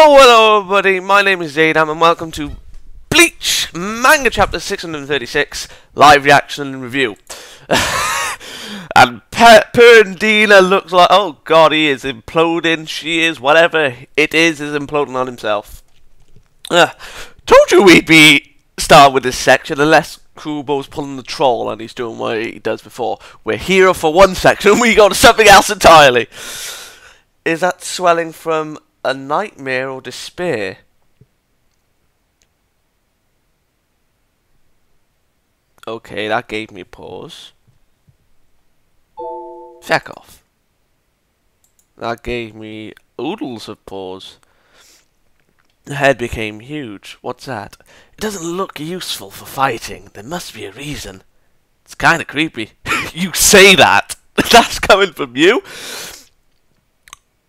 Hello everybody, my name is Xaydam and welcome to Bleach Manga Chapter 636, live reaction and review. And Pernida looks like, oh god, he is imploding, she is, whatever it is imploding on himself. Told you we'd be starting with this section unless Kubo's pulling the troll and he's doing what he does before. We're here for one section and we go to something else entirely. Is that swelling from a nightmare or despair? Okay, that gave me pause. Feck off. That gave me oodles of pause. The head became huge. What's that? It doesn't look useful for fighting. There must be a reason. It's kind of creepy. You say that. That's coming from you?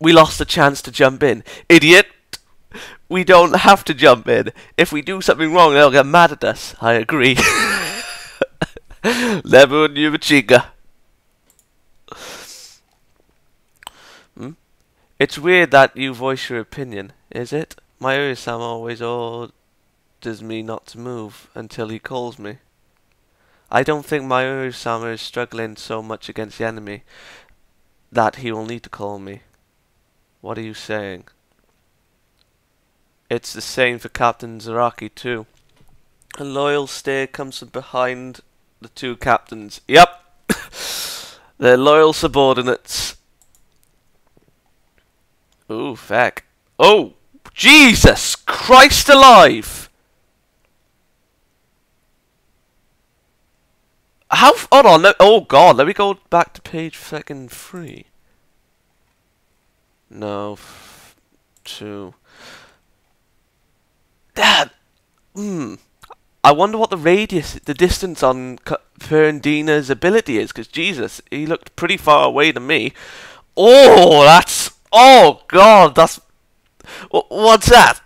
We lost a chance to jump in. Idiot! We don't have to jump in. If we do something wrong, they'll get mad at us. I agree. Never knew a chinga. It's weird that you voice your opinion, is it? Mayuri-sama always orders me not to move until he calls me. I don't think Mayuri-sama is struggling so much against the enemy that he will need to call me. What are you saying? It's the same for Captain Zaraki too. A loyal stare comes from behind the two captains. Yep! They're loyal subordinates. Ooh, feck. Oh! Jesus Christ alive! How? Hold on. Oh God, let me go back to page fucking 3. No, 2. Dad! I wonder what the radius, the distance on Pernida's ability is, because Jesus, he looked pretty far away to me. Oh, that's... Oh, God, that's... What's that?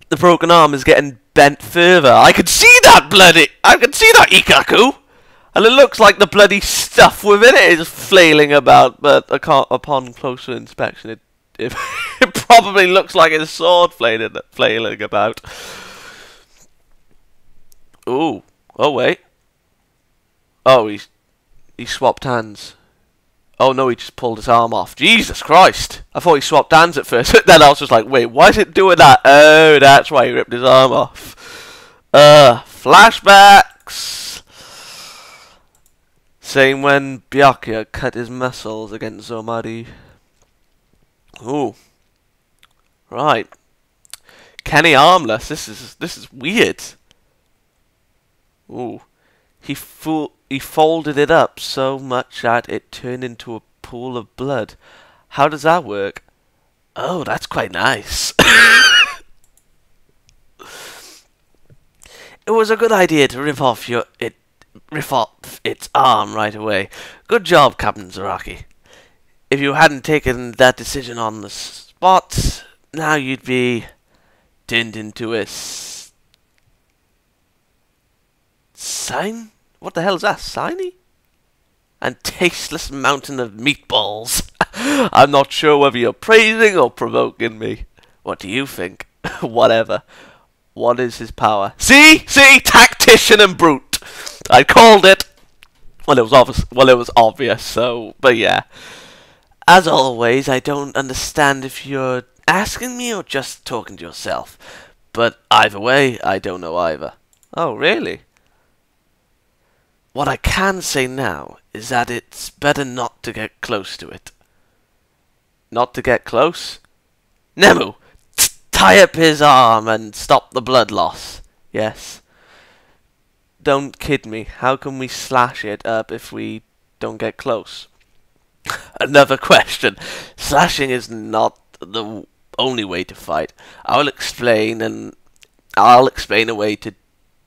The broken arm is getting bent further. I can see that bloody... I can see that, Ikaku! And it looks like the bloody stuff within it is flailing about, but upon closer inspection, it probably looks like his sword flailing about. Ooh. Oh, wait. Oh, he swapped hands. Oh, no, he just pulled his arm off. Jesus Christ! I thought he swapped hands at first. Then I was just like, wait, why is it doing that? Oh, that's why he ripped his arm off. Flashbacks! Same when Byakuya cut his muscles against Zomari. Ooh. Right. Kenny armless. This is weird. Ooh. He folded it up so much that it turned into a pool of blood. How does that work? Oh, that's quite nice. It was a good idea to rip off its arm right away. Good job, Captain Zaraki. If you hadn't taken that decision on the spot, now you'd be turned into a sign? What the hell is that? Signy? And tasteless mountain of meatballs. I'm not sure whether you're praising or provoking me. What do you think? Whatever. What is his power? See? Tactician and brute. I called it. Well, it was obvious. So, but yeah. As always, I don't understand if you're asking me or just talking to yourself. But either way, I don't know either. Oh, really? What I can say now is that it's better not to get close to it. Not to get close? Nemu! Tie up his arm and stop the blood loss. Yes. Don't kid me. How can we slash it up if we don't get close? Another question. Slashing is not the only way to fight. I'll explain a way to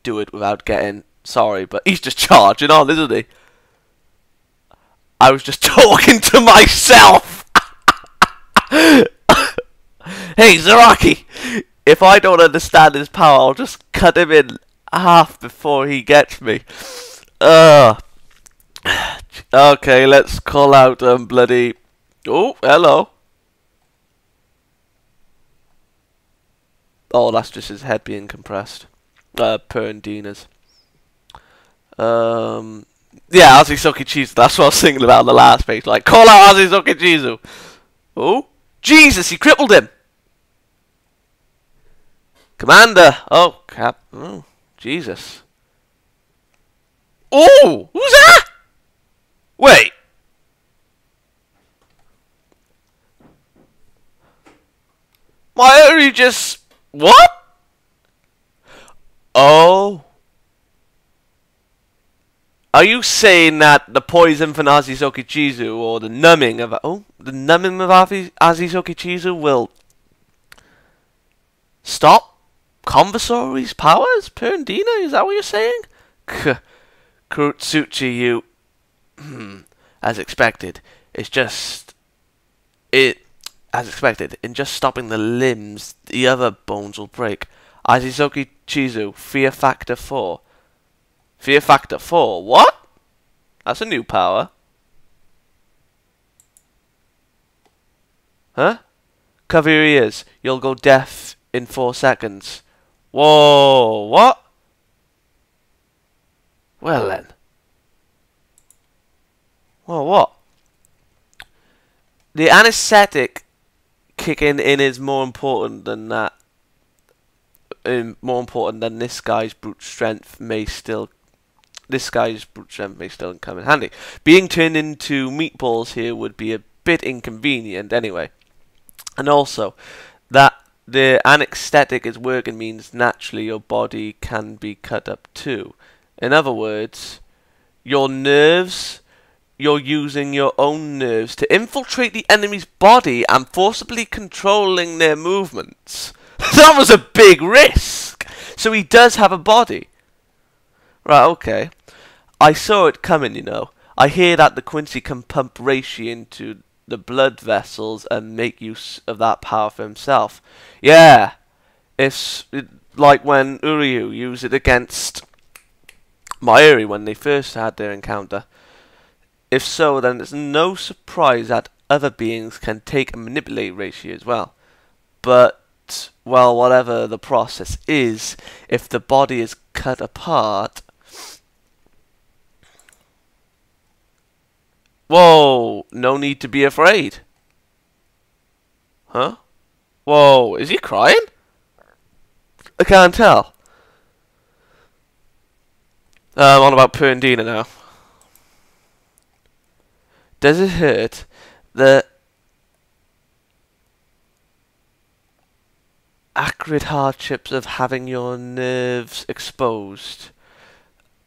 do it without getting... Sorry, but he's just charging on, isn't he? I was just talking to myself! Hey, Zaraki! If I don't understand his power, I'll just cut him in half before he gets me. Okay, let's call out bloody... Oh, hello. Oh, that's just his head being compressed. Pernina's. Yeah, Azisoki Chizu. That's what I was thinking about on the last page. Like, call out Azisoki Chizu. Oh, Jesus! He crippled him. Commander. Oh, Cap. Oh, Jesus. Oh, who's that? Wait. Mayuri just... What? Oh. Are you saying that the poison from Azisoki Chizu, or the numbing of... Oh, the numbing of Azisoki Chizu will... stop Conversory's powers? Pernida? Is that what you're saying? Kurotsuchi, you... as expected. It's just... As expected, in just stopping the limbs, the other bones will break. Azisoki Chizu, Fear Factor 4. Fear Factor 4? What? That's a new power. Huh? Cover your ears. You'll go deaf in 4 seconds. Whoa, what? Well then. Whoa, what? The anesthetic kicking in is more important than that. More important than this guy's brute strength may still... This guy's brute strength may still come in handy. Being turned into meatballs here would be a bit inconvenient anyway. And also, that the anesthetic is working means naturally your body can be cut up too. In other words, your nerves... You're using your own nerves to infiltrate the enemy's body and forcibly controlling their movements. That was a big risk! So he does have a body. Right, okay. I saw it coming, you know. I hear that the Quincy can pump reishi into the blood vessels and make use of that power for himself. Yeah. It's like when Uryu used it against Mayuri when they first had their encounter. If so, then it's no surprise that other beings can take and manipulate reishi as well. But, well, whatever the process is, if the body is cut apart... Whoa, no need to be afraid. Huh? Whoa, is he crying? I can't tell. On about Pernida now. Does it hurt? The acrid hardships of having your nerves exposed.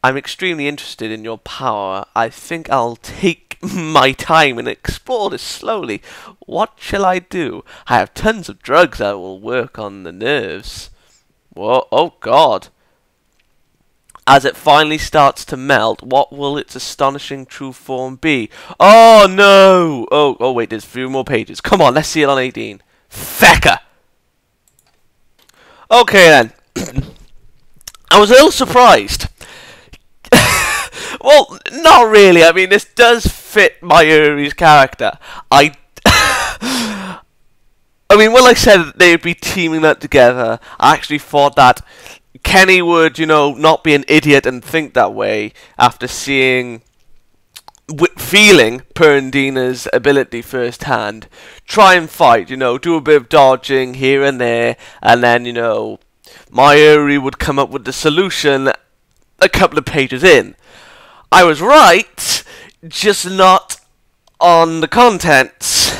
I'm extremely interested in your power. I think I'll take my time and explore this slowly. What shall I do? I have tons of drugs that will work on the nerves. Whoa, oh God. As it finally starts to melt, what will its astonishing true form be? Oh no! Oh wait, there's a few more pages. Come on, let's see it on 18. Fecker! Okay then. I was a little surprised. Well, not really. I mean, this does fit Mayuri's character. I mean, when I said they'd be teaming up together, I actually thought that Kenny would, you know, not be an idiot and think that way after feeling Pernina's ability firsthand. Try and fight, you know, do a bit of dodging here and there, and then, you know, Mayuri would come up with the solution a couple of pages in. I was right, just not on the contents.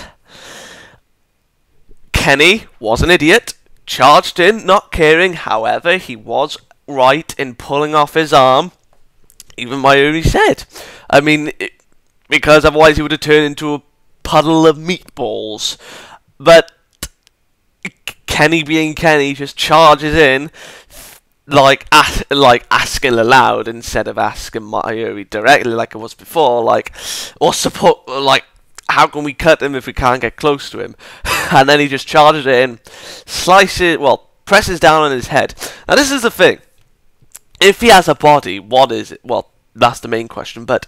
Kenny was an idiot. Charged in, not caring. However, he was right in pulling off his arm. Even Mayuri said. I mean, because otherwise he would have turned into a puddle of meatballs. But Kenny being Kenny just charges in, like asking aloud instead of asking Mayuri directly like it was before. Like, what's the point? Like, how can we cut him if we can't get close to him? And then he just charges in, slices, well, presses down on his head. Now this is the thing. If he has a body, what is it? Well, that's the main question. But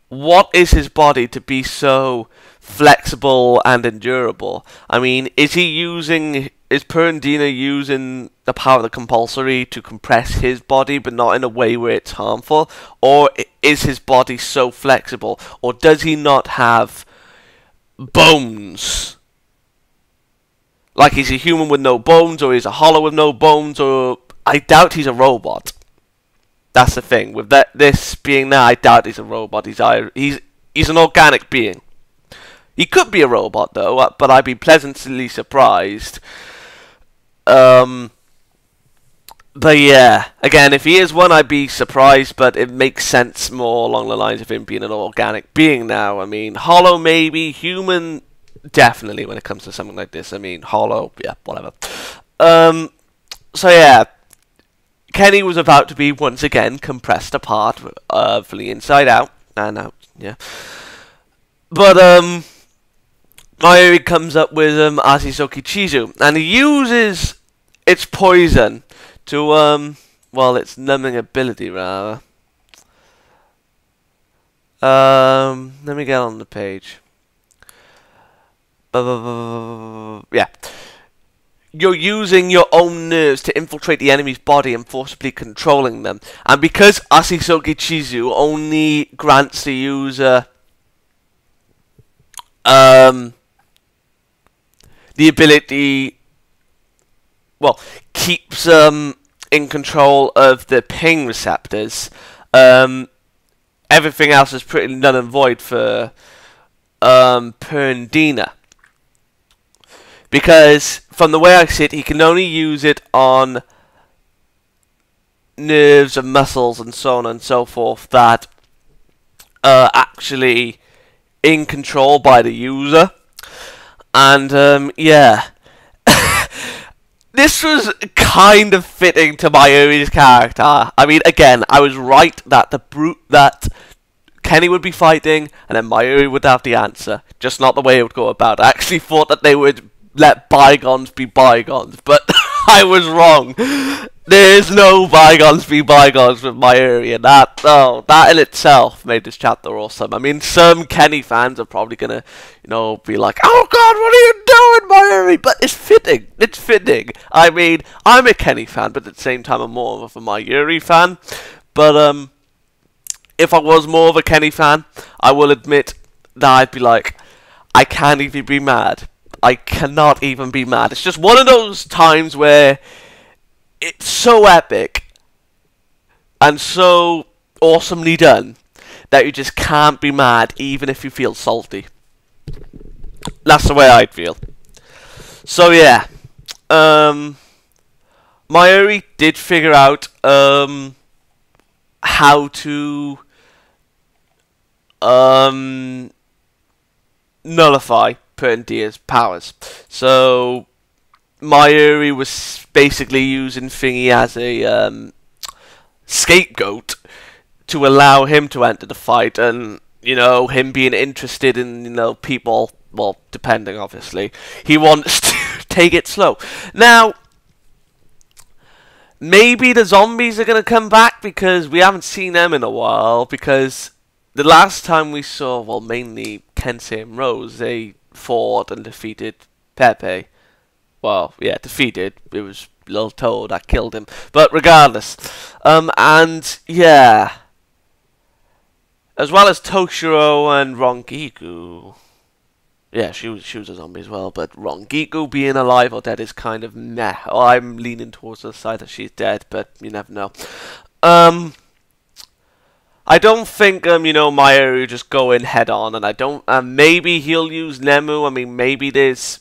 what is his body to be so flexible and endurable? I mean, is he using is Pernida using the power of the compulsory to compress his body, but not in a way where it's harmful? Or is his body so flexible? Or does he not have bones? Like, he's a human with no bones, or he's a hollow with no bones, or... I doubt he's a robot. That's the thing. With this being there, I doubt he's a robot. He's an organic being. He could be a robot, though, but I'd be pleasantly surprised. But yeah, again, if he is one, I'd be surprised, but it makes sense more along the lines of him being an organic being now. I mean, hollow maybe, human definitely when it comes to something like this. I mean, hollow, yeah, whatever. So yeah, Kenny was about to be once again compressed apart from the inside out, and out, yeah. But Mayuri comes up with Asisoki Chizu, and he uses its poison to well, its numbing ability rather. Let me get on the page. Yeah. You're using your own nerves to infiltrate the enemy's body and forcibly controlling them. And because Asisoki Chizu only grants the user the ability, well, keeps in control of the ping receptors, everything else is pretty null and void for Pernida. Because, from the way I see it, he can only use it on nerves and muscles and so on and so forth that are actually in control by the user. And, yeah. This was kind of fitting to Mayuri's character. I mean, again, I was right that that Kenny would be fighting, and then Mayuri would have the answer. Just not the way it would go about. I actually thought that they would let bygones be bygones, but I was wrong. There is no bygones be bygones with Mayuri, and that in itself made this chapter awesome. I mean, some Kenny fans are probably gonna, you know, be like, "Oh God, what are you doing, Mayuri?" But it's fitting. It's fitting. I mean, I'm a Kenny fan, but at the same time, I'm more of a Mayuri fan. But if I was more of a Kenny fan, I will admit that I'd be like, I can't even be mad. I cannot even be mad. It's just one of those times where it's so epic and so awesomely done that you just can't be mad even if you feel salty. That's the way I'd feel. So yeah, Mayuri did figure out how to nullify Pernida's powers. So Mayuri was basically using Thingy as a scapegoat to allow him to enter the fight, and you know, him being interested in, you know, people, well, depending obviously, he wants to take it slow. Now, maybe the zombies are gonna come back because we haven't seen them in a while, because the last time we saw, well, mainly Kensei and Rose, they fought and defeated Pepe. Well, yeah, defeated. It was Little Toad that killed him. But regardless, and yeah, as well as Toshiro and Rongiku. Yeah, she was a zombie as well. But Rongiku being alive or dead is kind of meh. I'm leaning towards the side that she's dead, but you never know. I don't think, you know, Mayuri just go in head on, and I don't, maybe he'll use Nemu. I mean, maybe there's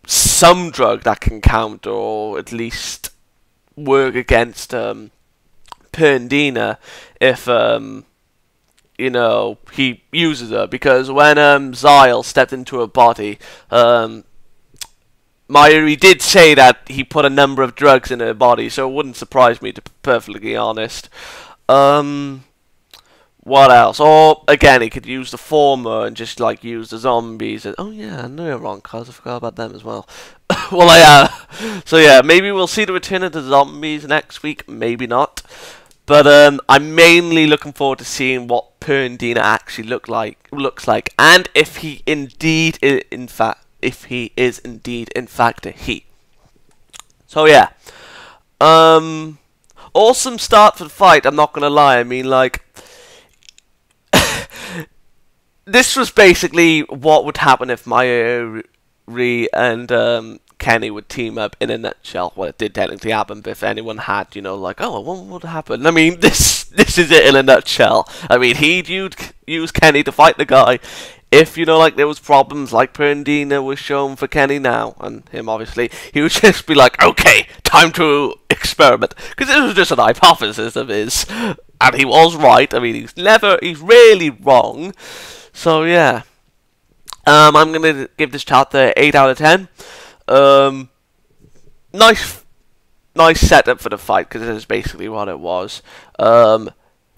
some drug that can counter, or at least work against, Pernida if, you know, he uses her, because when, Zyle stepped into her body, Mayuri did say that he put a number of drugs in her body, so it wouldn't surprise me, to be perfectly honest. What else? Or, again, he could use the former and just, like, use the zombies. And, oh, yeah, I know you're wrong, cuz I forgot about them as well. Well, so, yeah, maybe we'll see the return of the zombies next week. Maybe not. But, I'm mainly looking forward to seeing what Pernida actually looks like. And if he indeed, in fact, a he. So yeah, awesome start for the fight. I'm not gonna lie. I mean, like, this was basically what would happen if Mayuri and Kenny would team up in a nutshell. Well, it did technically happen, but if anyone had, you know, like, oh, what would happen? I mean, this is it in a nutshell. I mean, he'd use Kenny to fight the guy. If, you know, like, there was problems like Pernida was shown for Kenny now, and him obviously, he would just be like, okay, time to experiment. Because it was just an hypothesis of his, and he was right. I mean, he's rarely wrong. So, yeah. I'm going to give this chapter 8 out of 10. Nice setup for the fight, because this is basically what it was.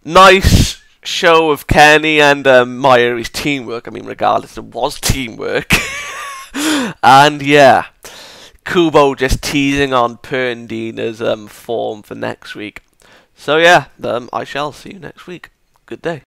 Nice show of Kenny and Mayuri's teamwork. I mean, regardless, it was teamwork. And yeah, Kubo just teasing on Pernida's form for next week. So yeah, I shall see you next week. Good day.